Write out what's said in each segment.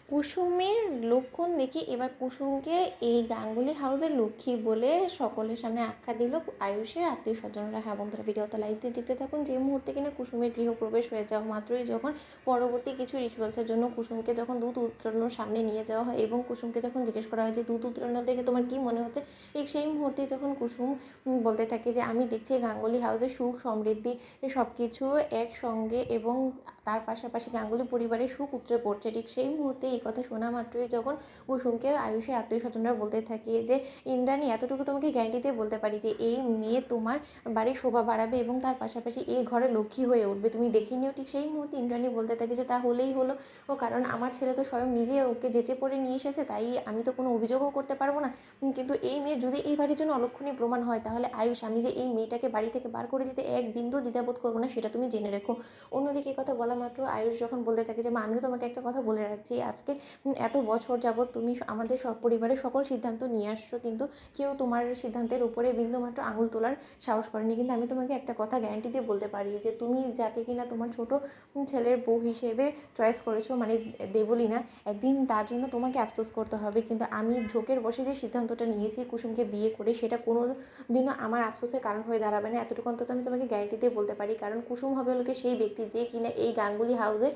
কুসুমের লক্ষণ দেখে এবার কুসুমকে এই গাঙ্গুলি হাউসের লক্ষ্মী বলে সকলের সামনে আখ্যা দিল আয়ুষের আত্মীয় স্বজনরা। হ্যাঁ বন্ধুরা, ভিডিওটা লাইক দিয়ে দেখতে থাকুন। যে মুহূর্তে কিনা কুসুমের গৃহপ্রবেশ হয়ে যাওয়া মাত্রই যখন পরবর্তী কিছু রিচুয়ালসের জন্য কুসুমকে যখন দুধ উতরানোর সামনে নিয়ে যাওয়া হয় এবং কুসুমকে যখন জিজ্ঞেস করা হয় যে দুধ উতরানো দেখে তোমার কী মনে হচ্ছে, ঠিক সেই মুহূর্তে যখন কুসুম বলতে থাকে যে আমি দেখছি গাঙ্গুলি হাউসে সুখ সমৃদ্ধি সব কিছু একসঙ্গে এবং তার পাশাপাশি গাঙ্গুলি পরিবারের সুখ উতরে পড়ছে, ঠিক সেই মুহূর্তে এই কথা শোনা মাত্রই যখন কুসুমকে আয়ুষের আত্মীয় স্বজনরা বলতে থাকে যে ইন্দ্রাণী, এতটুকু তোমাকে গ্যারান্টি দিয়ে বলতে পারি যে এই মেয়ে তোমার বাড়ির শোভা বাড়াবে এবং তার পাশাপাশি এই ঘরে লক্ষ্মী হয়ে উঠবে, তুমি দেখে নিও। ঠিক সেই মুহূর্তে ইন্দ্রাণী বলতে থাকে যে তা হলেই হলো, ও কারণ আমার ছেলে তো স্বয়ং নিজে ওকে যেচে পড়ে নিয়ে এসেছে, তাই আমি তো কোনো অভিযোগও করতে পারবো না। কিন্তু এই মেয়ে যদি এই বাড়ির জন্য অলক্ষণীয় প্রমাণ হয়, তাহলে আয়ুষ, আমি যে এই মেয়েটাকে বাড়ি থেকে বার করে দিতে এক বিন্দু দ্বিধাবোধ করবো না, সেটা তুমি জেনে রেখো। অন্যদিকে কথা বলা মাত্র আয়ুষ যখন বলতে থাকে যে মা, আমিও তোমাকে একটা কথা বলে রাখছি, আজকে এত বছর যাবৎ তুমি আমাদের সব পরিবারের সকল সিদ্ধান্ত নিয়ে আসছো, কিন্তু কেউ তোমার সিদ্ধান্তের উপরে বিন্দুমাত্র আঙুল তোলার সাহস করেনি। কিন্তু আমি তোমাকে একটা কথা গ্যারান্টি দিয়ে বলতে পারি যে তুমি যাকে কিনা তোমার ছোট ছেলের বউ হিসেবে চয়েস করেছো, মানে দেবলীনা, একদিন তার জন্য তোমাকে আফসোস করতে হবে। কিন্তু আমি ঝোঁকের বসে যে সিদ্ধান্তটা নিয়েছি কুসুমকে বিয়ে করে, সেটা কোনো দিনও আমার আফসোসের কারণ হয়ে দাঁড়াবে না, এতটুকু অন্তত আমি তোমাকে গ্যারান্টি দিয়ে বলতে পারি। কারণ কুসুম হবে লোকে সেই ব্যক্তি যে কিনা এই গাঙ্গুলি হাউসের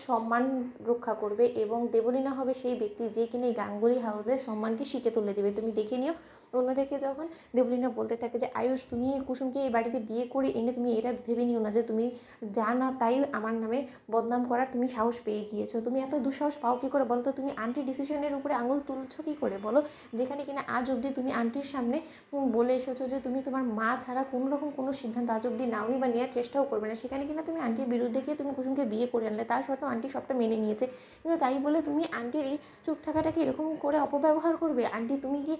সম্মান রক্ষা করবে এবং দেবলীনা হবে সেই ব্যক্তি যে কিনা এই গাঙ্গুলি হাউসের সম্মানকে শিখে তুলে দেবে, তুমি দেখে নিও। অন্যদিকে যখন দেবলীনা বলতে থাকে যে আয়ুষ, তুমি কুসুমকে এই বাড়িতে বিয়ে করে এনে তুমি এটা ভেবে নিও না যে তুমি যা না তাই আমার নামে বদনাম করার তুমি সাহস পেয়ে গিয়েছো। তুমি এত দুঃসাহস পাও কী করে বলো তো? তুমি আন্টির ডিসিশনের উপরে আঙুল তুলছো কী করে বলো? যেখানে কিনা আজ অবধি তুমি আন্টির সামনে বলে এসেছো যে তুমি তোমার মা ছাড়া কোনো রকম কোনো সিদ্ধান্ত আজ অবধি নাওনি বা নেওয়ার চেষ্টাও করবে না, সেখানে কিনা তুমি আন্টির বিরুদ্ধে গিয়ে তুমি কুসুমকে বিয়ে করে আনলে, তার সত্ত্বেও আন্টি সবটা মেনে নিয়েছে। কিন্তু তাই বলে তুমি আন্টির এই চুপ থাকাটাকে এরকম করে অপব্যবহার করবে? আন্টি, তুমি কি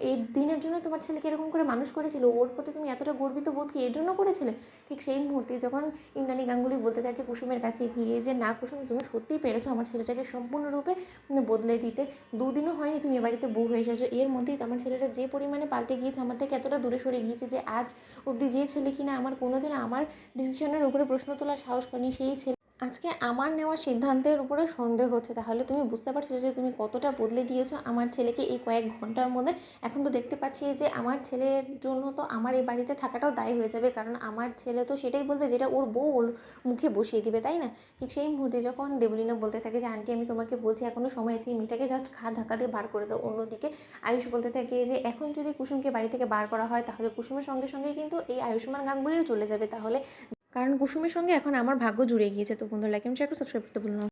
এই দিনের জন্য তোমার ছেলেকে এরকম করে মানুষ করেছিল? ওর প্রতি তুমি এতটা গর্বিত বোধ কি এর জন্য করেছিলে? ঠিক সেই মুহূর্তে যখন ইন্দ্রাণী গাঙ্গুলি বলতে থাকে কুসুমের কাছে গিয়ে যে না কুসুম, তুমি সত্যিই পেরেছো আমার ছেলেটাকে সম্পূর্ণরূপে বদলে দিতে। দুদিনও হয়নি তুমি এ বাড়িতে বউ হয়ে এসেছো, এর মধ্যেই আমার ছেলেটা যে পরিমাণে পাল্টে গিয়েছে, আমার থেকে এতটা দূরে সরে গিয়েছে যে আজ অবধি যে ছেলে কিনা আমার কোনোদিন আমার ডিসিশনের উপরে প্রশ্ন তোলার সাহস করেনি, সেই ছেলে আজকে আমার নেওয়া সিদ্ধান্তের উপরে সন্দেহ হচ্ছে। তাহলে তুমি বুঝতে পারছো যে তুমি কতটা বদলে দিয়েছো আমার ছেলেকে এই কয়েক ঘন্টার মধ্যে। এখন তো দেখতে পাচ্ছি যে আমার ছেলের জন্য তো আমার এই বাড়িতে থাকাটাও দায়ী হয়ে যাবে, কারণ আমার ছেলে তো সেটাই বলবে যেটা ওর বউ ওর মুখে বসিয়ে দিবে, তাই না? ঠিক সেই মুহূর্তে যখন দেবলীনা বলতে থাকে যে আন্টি, আমি তোমাকে বলছি এখনও সময় আছে, এই মেয়েটাকে জাস্ট ঘাড় ধাক্কা দিয়ে বার করে দাও। অন্যদিকে আয়ুষ বলতে থাকে যে এখন যদি কুসুমকে বাড়ি থেকে বার করা হয়, তাহলে কুসুমের সঙ্গে সঙ্গে কিন্তু এই আয়ুষ্মান গাঙ্গুলিও চলে যাবে, তাহলে কারণ কুসুমের সঙ্গে এখন আমার ভাগ্য জুড়ে গিয়েছে। তো বন্ধুরা, লাইক এবং শেয়ার করে সাবস্ক্রাইব করতে ভুলো না।